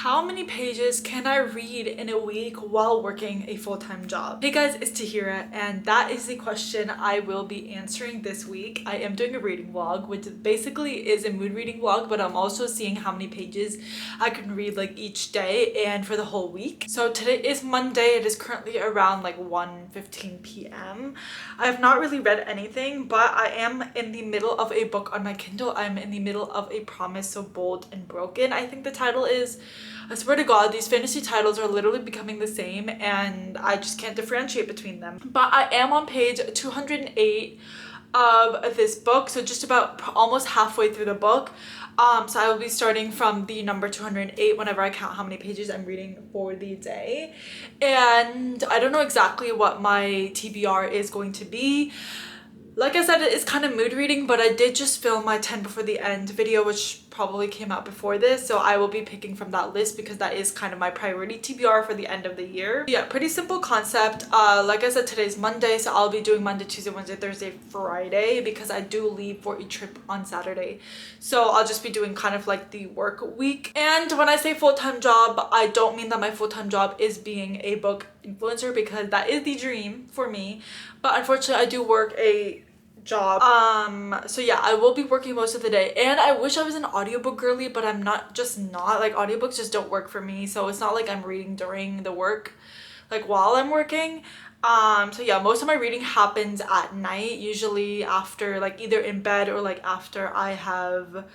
How many pages can I read in a week while working a full-time job? Hey guys, it's Tahira, and that is the question I will be answering this week. I am doing a reading vlog, which basically is a mood reading vlog, but I'm also seeing how many pages I can read like each day and for the whole week. So today is Monday. It is currently around like 1:15 p.m. I have not really read anything, but I am in the middle of a book on my Kindle. I'm in the middle of A Promise So Bold and Broken, I think the title is. I swear to God, these fantasy titles are literally becoming the same and I just can't differentiate between them. But I am on page 208 of this book, so just about almost halfway through the book. So I will be starting from the number 208 whenever I count how many pages I'm reading for the day. And I don't know exactly what my TBR is going to be. Like I said, it is kind of mood reading, but I did just film my 10 before the end video, which probably came out before this, so I will be picking from that list because that is kind of my priority TBR for the end of the year. Yeah, pretty simple concept. Like I said, today's Monday, so I'll be doing Monday, Tuesday, Wednesday, Thursday, Friday because I do leave for a trip on Saturday. So I'll just be doing kind of like the work week. And when I say full-time job, I don't mean that my full-time job is being a book influencer, because that is the dream for me, but unfortunately I do work a job. So yeah, I will be working most of the day, and I wish I was an audiobook girly, but I'm not, just not. Like, audiobooks just don't work for me, so it's not like I'm reading during the work, like while I'm working. So yeah, most of my reading happens at night, usually after, like, either in bed or like after I have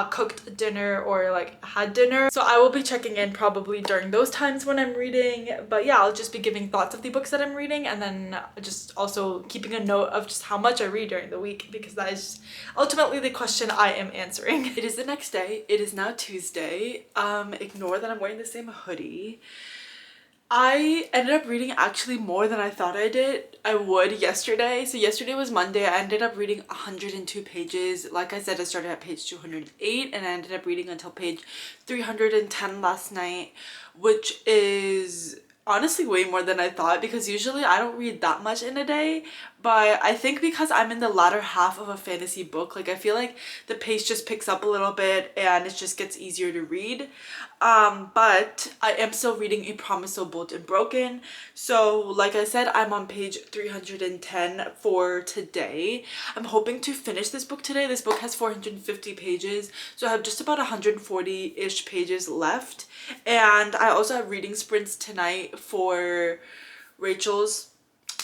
cooked dinner or like had dinner. So I will be checking in probably during those times when I'm reading. But yeah, I'll just be giving thoughts of the books that I'm reading, and then just also keeping a note of just how much I read during the week, because that is ultimately the question I am answering. It is the next day. It is now Tuesday. Ignore that I'm wearing the same hoodie. I ended up reading actually more than I thought I would yesterday. So yesterday was Monday. I ended up reading 102 pages. Like I said, I started at page 208 and I ended up reading until page 310 last night, which is honestly way more than I thought, because usually I don't read that much in a day. But I think because I'm in the latter half of a fantasy book, like I feel like the pace just picks up a little bit and it just gets easier to read. But I am still reading A Promise So Bold and Broken. So like I said, I'm on page 310 for today. I'm hoping to finish this book today. This book has 450 pages, so I have just about 140-ish pages left. And I also have reading sprints tonight for Rachel's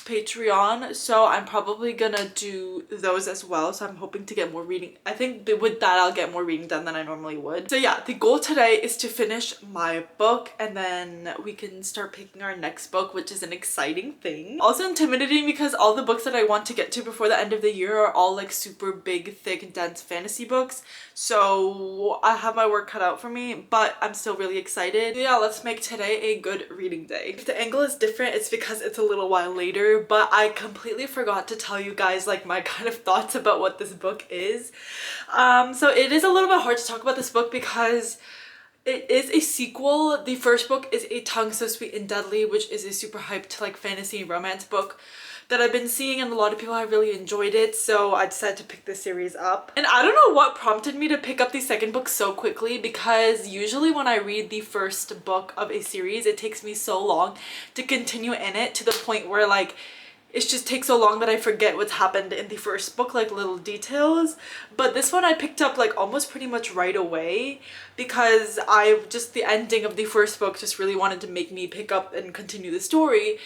Patreon, so I'm probably gonna do those as well. So I'm hoping to get more reading. I think with that I'll get more reading done than I normally would. So yeah, the goal today is to finish my book, and then we can start picking our next book, which is an exciting thing. Also intimidating because all the books that I want to get to before the end of the year are all like super big, thick, dense fantasy books. So I have my work cut out for me, but I'm still really excited. So yeah, let's make today a good reading day. If the angle is different, it's because it's a little while later, but I completely forgot to tell you guys like my kind of thoughts about what this book is. So it is a little bit hard to talk about this book because it is a sequel. The first book is A Tongue So Sweet and Deadly, which is a super hyped like fantasy romance book that I've been seeing, and a lot of people have really enjoyed it, so I decided to pick this series up. And I don't know what prompted me to pick up the second book so quickly, because usually when I read the first book of a series, it takes me so long to continue in it, to the point where like it just takes so long that I forget what's happened in the first book, like little details. But this one I picked up like almost pretty much right away, because the ending of the first book just really wanted to make me pick up and continue the story.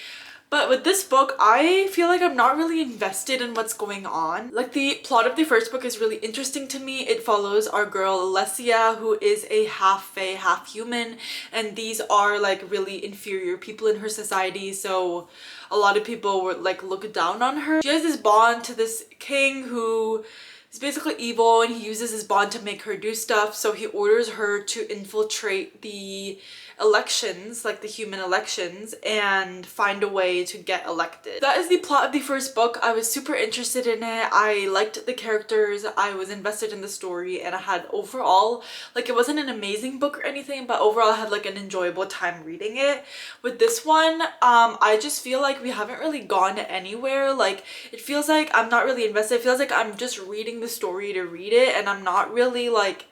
But with this book, I feel like I'm not really invested in what's going on. Like, the plot of the first book is really interesting to me. It follows our girl Alessia, who is a half fae, half human, and these are like really inferior people in her society, so a lot of people would like look down on her. She has this bond to this king who is basically evil, and he uses his bond to make her do stuff. So he orders her to infiltrate the elections, like the human elections, and find a way to get elected. That is the plot of the first book. I was super interested in it. I liked the characters, I was invested in the story, and I had overall, like, it wasn't an amazing book or anything, but overall I had like an enjoyable time reading it. With this one, I just feel like we haven't really gone anywhere. Like, it feels like I'm not really invested. It feels like I'm just reading the story to read it, and I'm not really like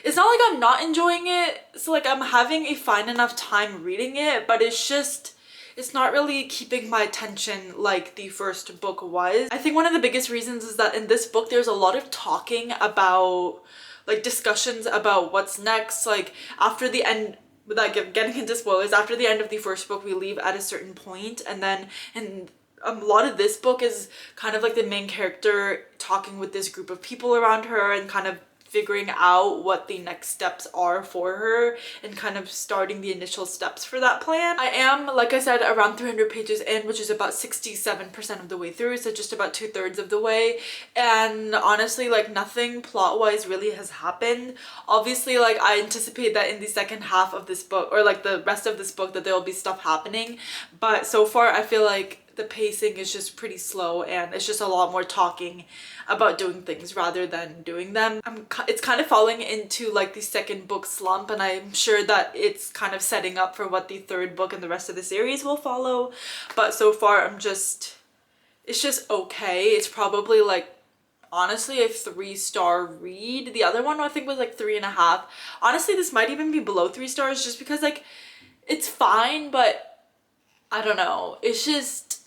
it's not like I'm not enjoying it. So like I'm having a fine enough time reading it, but it's not really keeping my attention like the first book was. I think one of the biggest reasons is that in this book there's a lot of talking about, like, discussions about what's next. Like after the end, without getting into spoilers, after the end of the first book we leave at a certain point, and then in a lot of this book is kind of like the main character talking with this group of people around her and kind of figuring out what the next steps are for her and kind of starting the initial steps for that plan. I am, like I said, around 300 pages in, which is about 67% of the way through, so just about 2/3 of the way. And honestly, like, nothing plot-wise really has happened. Obviously, like, I anticipate that in the second half of this book, or like the rest of this book, that there will be stuff happening. But so far, I feel like the pacing is just pretty slow and it's just a lot more talking about doing things rather than doing them. It's kind of falling into like the second book slump, and I'm sure that it's kind of setting up for what the third book and the rest of the series will follow. But so far it's just okay. It's probably like, honestly, a 3-star read. The other one I think was like 3.5. Honestly, this might even be below 3 stars just because like it's fine, but I don't know. It's just,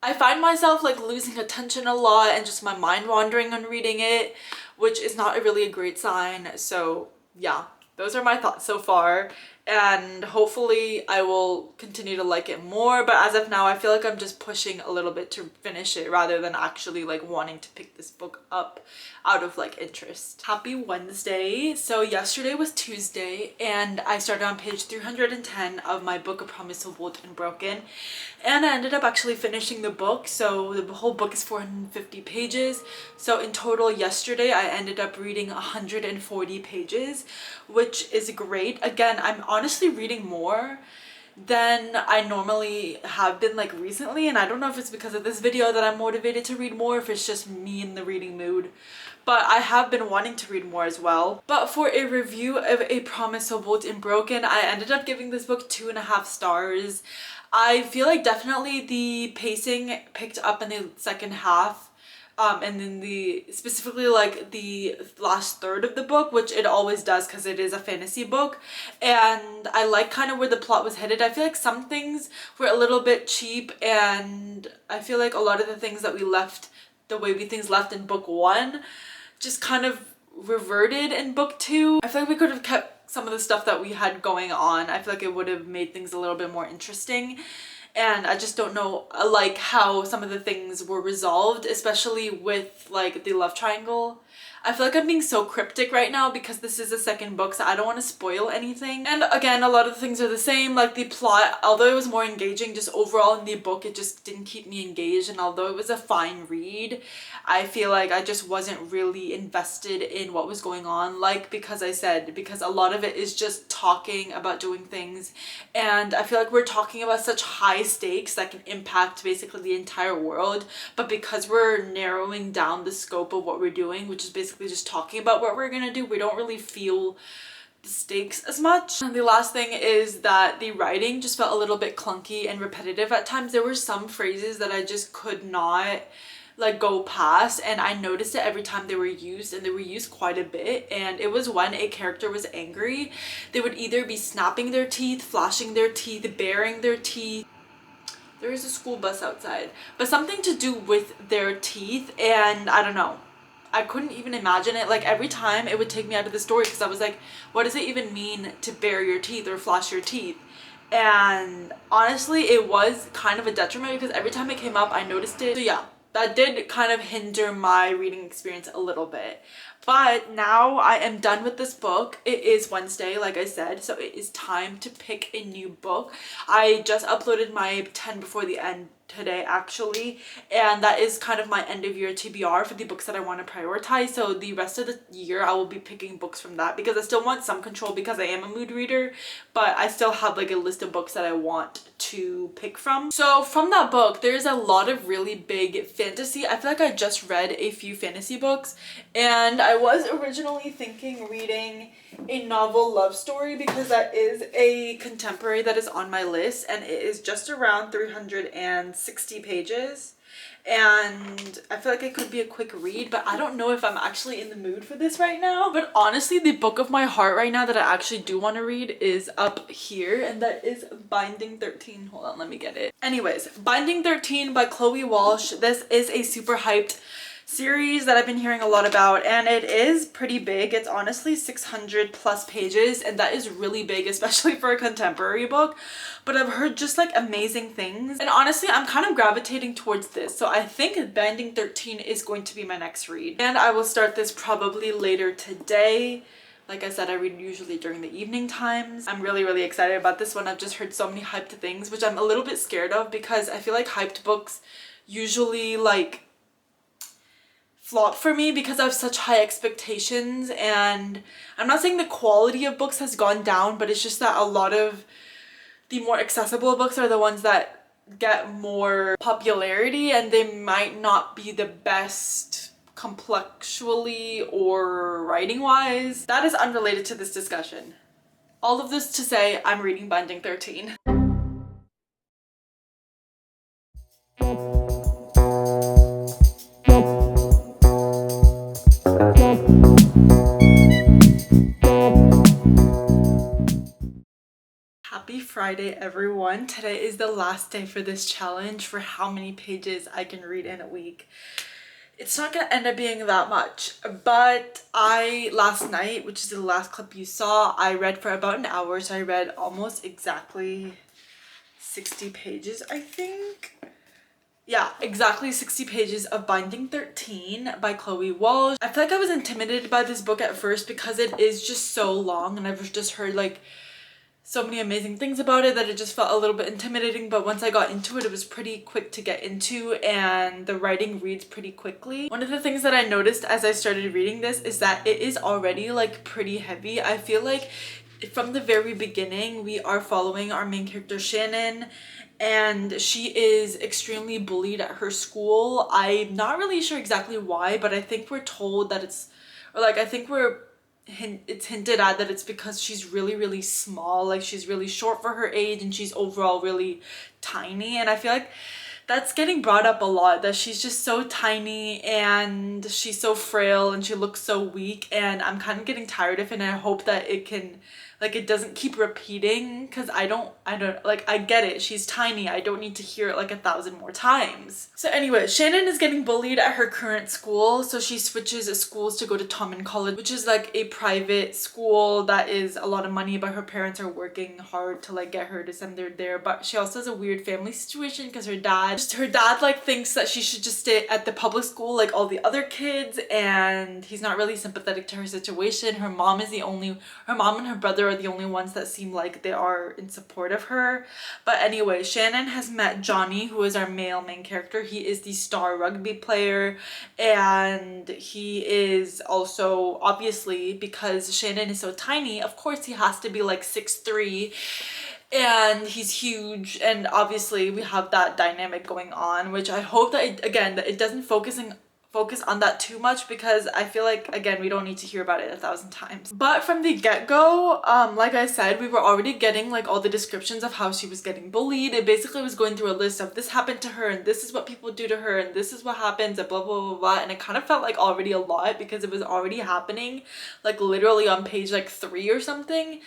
I find myself like losing attention a lot and just my mind wandering on reading it, which is not really a great sign. So yeah, those are my thoughts so far, and hopefully I will continue to like it more. But as of now, I feel like I'm just pushing a little bit to finish it rather than actually like wanting to pick this book up out of like interest. Happy Wednesday. So yesterday was Tuesday and I started on page 310 of my book, A Promise of Wood and Broken, and I ended up actually finishing the book. So the whole book is 450 pages. So in total yesterday I ended up reading 140 pages, which is great. Again, I'm honestly reading more than I normally have been like recently, and I don't know if it's because of this video that I'm motivated to read more, if it's just me in the reading mood, but I have been wanting to read more as well. But for a review of A Promise of Wood and Broken, I ended up giving this book 2.5 stars. I feel like definitely the pacing picked up in the second half, and then specifically like the last third of the book, which it always does because it is a fantasy book, and I like kind of where the plot was headed. I feel like some things were a little bit cheap, and I feel like a lot of the things that we left, the way things left in book 1, just kind of reverted in book 2. I feel like we could have kept some of the stuff that we had going on. I feel like it would have made things a little bit more interesting. And I just don't know like how some of the things were resolved, especially with like the love triangle. I feel like I'm being so cryptic right now because this is the second book, so I don't want to spoil anything. And again, a lot of the things are the same. Like the plot, although it was more engaging, just overall in the book it just didn't keep me engaged. And although it was a fine read, I feel like I just wasn't really invested in what was going on. Like, because a lot of it is just talking about doing things, and I feel like we're talking about such high stakes that can impact basically the entire world, but because we're narrowing down the scope of what we're doing, which is basically just talking about what we're gonna do, we don't really feel the stakes as much. And the last thing is that the writing just felt a little bit clunky and repetitive at times. There were some phrases that I just could not like go past, and I noticed it every time they were used, and they were used quite a bit. And it was when a character was angry, they would either be snapping their teeth, flashing their teeth, baring their teeth. There is a school bus outside, but something to do with their teeth, and I don't know, I couldn't even imagine it. Like every time it would take me out of the story because I was like, what does it even mean to bare your teeth or flash your teeth? And honestly, it was kind of a detriment because every time it came up I noticed it. So yeah, that did kind of hinder my reading experience a little bit. But now I am done with this book. It is Wednesday, like I said, so it is time to pick a new book. I just uploaded my 10 before the end today actually, and that is kind of my end of year TBR for the books that I want to prioritize. So the rest of the year I will be picking books from that because I still want some control because I am a mood reader, but I still have like a list of books that I want to pick from. So from that book there's a lot of really big fantasy. I feel like I just read a few fantasy books, and I was originally thinking reading a novel love story because that is a contemporary that is on my list, and it is just around 360 pages, and I feel like it could be a quick read, but I don't know if I'm actually in the mood for this right now. But honestly, the book of my heart right now that I actually do want to read is up here, and that is Binding 13. Hold on, let me get it. Anyways, Binding 13 by Chloe Walsh. This is a super hyped series that I've been hearing a lot about, and it is pretty big. It's honestly 600 plus pages, and that is really big, especially for a contemporary book. But I've heard just like amazing things, and honestly I'm kind of gravitating towards this, so I think Binding 13 is going to be my next read, and I will start this probably later today. Like I said, I read usually during the evening times. I'm really excited about this one. I've just heard so many hyped things, which I'm a little bit scared of, because I feel like hyped books usually like flop for me because I have such high expectations. And I'm not saying the quality of books has gone down, but it's just that a lot of the more accessible books are the ones that get more popularity, and they might not be the best complexually or writing wise. That is unrelated to this discussion. All of this to say, I'm reading Binding 13. Happy Friday, everyone. Today is the last day for this challenge for how many pages I can read in a week. It's not gonna end up being that much, but last night, which is the last clip you saw, I read for about an hour, so I read almost exactly 60 pages, I think. Yeah, exactly 60 pages of Binding 13 by Chloe Walsh. I feel like I was intimidated by this book at first because it is just so long, and I've just heard like so many amazing things about it that it just felt a little bit intimidating. But once I got into it, it was pretty quick to get into, and the writing reads pretty quickly. One of the things that I noticed as I started reading this is that it is already like pretty heavy. I feel like from the very beginning we are following our main character Shannon, and she is extremely bullied at her school. I'm not really sure exactly why, but I think we're told that it's hinted at that it's because she's really small, like she's really short for her age, and she's overall really tiny. And I feel like that's getting brought up a lot, that she's just so tiny and she's so frail and she looks so weak, and I'm kind of getting tired of it, and I hope that it doesn't keep repeating, because I don't like, I get it, she's tiny, I don't need to hear it like 1,000 more times. So anyway, Shannon is getting bullied at her current school, so she switches schools to go to Tommen College, which is like a private school that is a lot of money, but her parents are working hard to like get her to send her there. But she also has a weird family situation because her dad like thinks that she should just stay at the public school like all the other kids, and he's not really sympathetic to her situation. Her mom and her brother are the only ones that seem like they are in support of her. But anyway, Shannon has met Johnny, who is our male main character. He is the star rugby player, and he is also, obviously, because Shannon is so tiny, of course he has to be like 6'3", and he's huge, and obviously we have that dynamic going on, which I hope that it doesn't focus on that too much, because I feel like, again, we don't need to hear about it 1,000 times. But from the get-go, like I said, we were already getting like all the descriptions of how she was getting bullied. It basically was going through a list of this happened to her, and this is what people do to her, and this is what happens, and blah blah blah, and it kind of felt like already a lot because it was already happening like literally on page like 3 or something.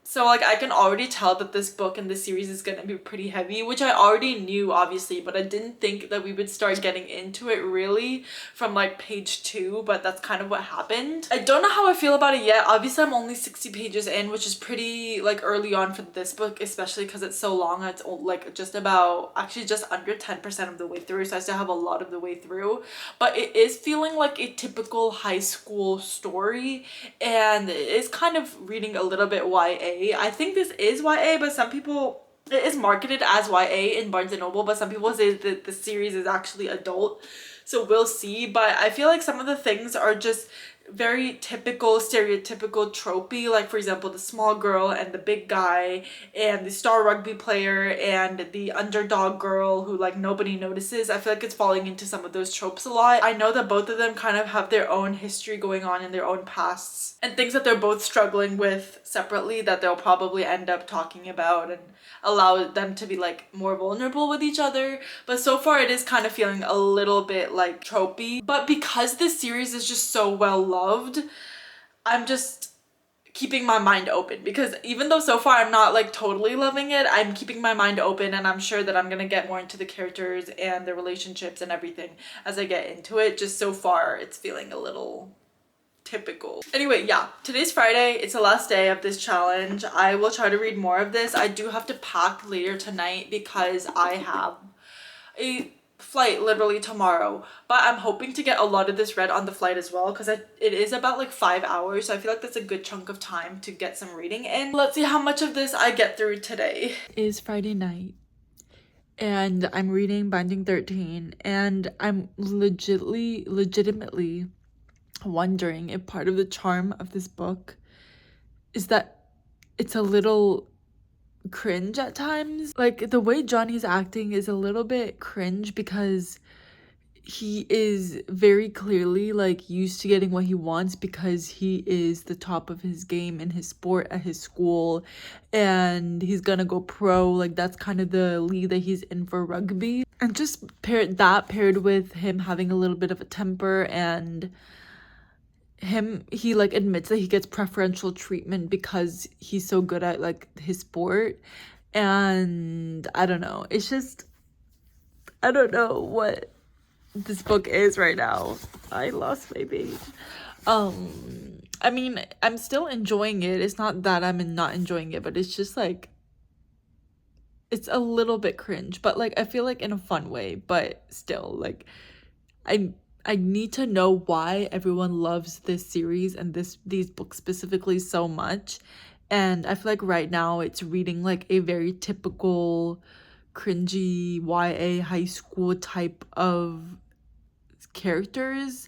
So like I can already tell that this book and this series is gonna be pretty heavy, which I already knew obviously, but I didn't think that we would start getting into it really from like page 2, but that's kind of what happened. I don't know how I feel about it yet. Obviously I'm only 60 pages in, which is pretty like early on for this book, especially because it's so long. It's like just under 10% of the way through, so I still have a lot of the way through. But it is feeling like a typical high school story, and it is kind of reading a little bit YA. I think this is YA, but some people, it is marketed as YA in Barnes & Noble, but some people say that the series is actually adult, so we'll see. But I feel like some of the things are just very typical, stereotypical, tropey, like for example the small girl and the big guy and the star rugby player and the underdog girl who like nobody notices. I feel like it's falling into some of those tropes a lot. I know that both of them kind of have their own history going on in their own pasts and things that they're both struggling with separately that they'll probably end up talking about and allow them to be like more vulnerable with each other. But so far it is kind of feeling a little bit like tropey, but because this series is just so well loved, I'm just keeping my mind open, because even though so far I'm not like totally loving it, I'm keeping my mind open, and I'm sure that I'm gonna get more into the characters and the relationships and everything as I get into it. Just so far it's feeling a little typical. Anyway, yeah, today's Friday. It's the last day of this challenge. I will try to read more of this. I do have to pack later tonight because I have a flight literally tomorrow, but I'm hoping to get a lot of this read on the flight as well, because it is about like 5 hours, so I feel like that's a good chunk of time to get some reading in. Let's see how much of this I get through today. It is Friday night and I'm reading Binding 13, and I'm legitimately wondering if part of the charm of this book is that it's a little cringe at times. Like the way Johnny's acting is a little bit cringe because he is very clearly like used to getting what he wants because he is the top of his game in his sport at his school, and he's gonna go pro. Like that's kind of the league that he's in for rugby, and just paired with him having a little bit of a temper, and he like admits that he gets preferential treatment because he's so good at like his sport. And I don't know, it's just, I don't know what this book is right now. I lost my baby. I mean, I'm still enjoying it. It's not that I'm not enjoying it, but it's just like, it's a little bit cringe, but like I feel like in a fun way. But still, like I need to know why everyone loves this series and these books specifically so much. And I feel like right now it's reading like a very typical cringy YA high school type of characters.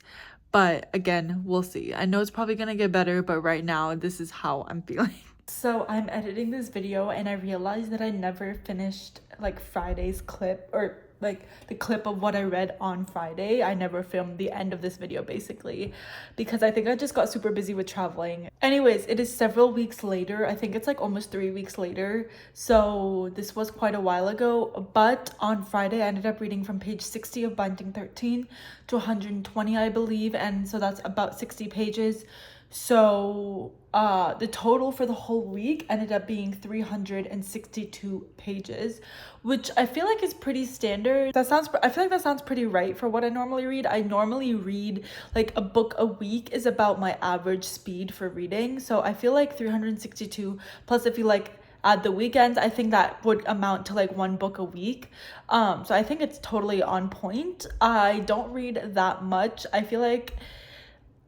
But again, we'll see. I know it's probably gonna get better, but right now this is how I'm feeling. So I'm editing this video and I realized that I never finished like Friday's clip, or like the clip of what I read on Friday. I never filmed the end of this video basically because I think I just got super busy with traveling. Anyways, it is several weeks later. I think it's like almost 3 weeks later. So this was quite a while ago, but on Friday I ended up reading from page 60 of Binding 13 to 120, I believe. And so that's about 60 pages. So the total for the whole week ended up being 362 pages, which I feel like is pretty standard. I feel like that sounds pretty right for what I normally read. I normally read like a book a week is about my average speed for reading. So I feel like 362 plus if you like add the weekends, I think that would amount to like 1 book a week. So I think it's totally on point. I don't read that much. I feel like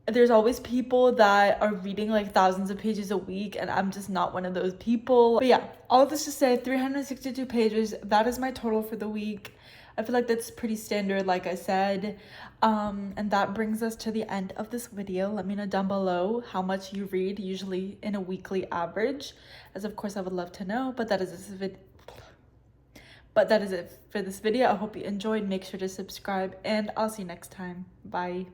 there's always people that are reading like thousands of pages a week, and I'm just not one of those people. But yeah, all of this to say 362 pages, that is my total for the week. I feel like that's pretty standard, like I said. And that brings us to the end of this video. Let me know down below how much you read usually in a weekly average, as of course I would love to know. But that is it for this video. I hope you enjoyed. Make sure to subscribe, and I'll see you next time. Bye.